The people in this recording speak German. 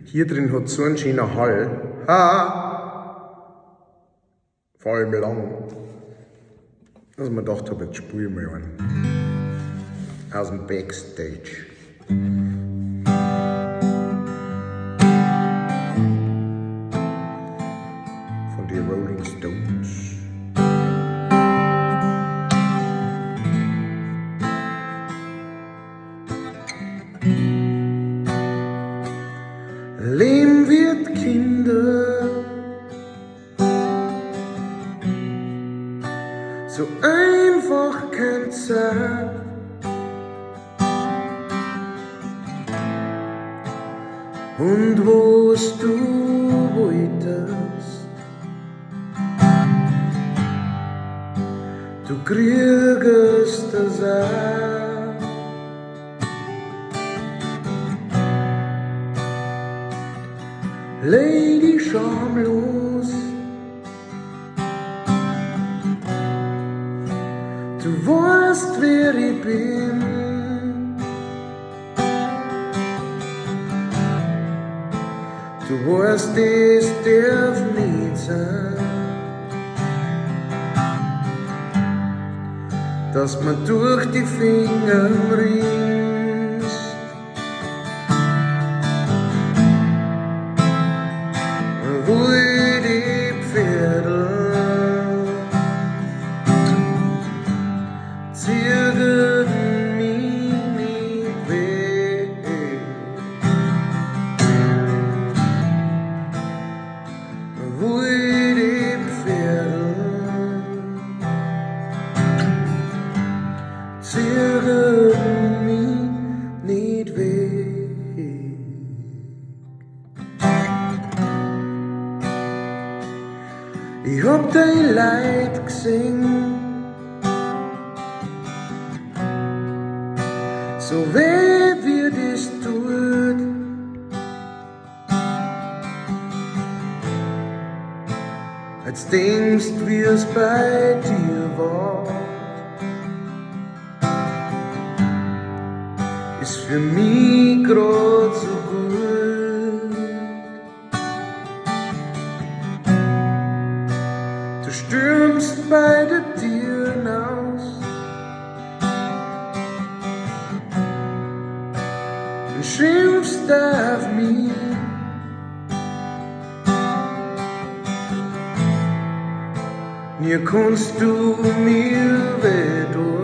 Hier drin hat so einen schönen Hall. Vor allem lang. Dass ich mir gedacht habe, jetzt spiele ich mal einen. Aus dem Backstage. Von den Rolling Stones. Leben wird Kinder, so einfach kann's sein. Und was du wolltest, du kriegst es auch. Lady schamlos, du weißt, wer ich bin. Du weißt, es darf nicht sein, dass man durch die Finger rinnt. Wo die Pferde ziehen mich nicht weg. Wo die Pferde ziehen mich nicht weg. Ich hab dein Leid gesehen, so weh wie das tut. Als denkst, wie es bei dir war, ist für mich grad so gut. Du stürmst bei der Tür hinaus und schimpfst auf mich. Nie kannst du mir wehtun.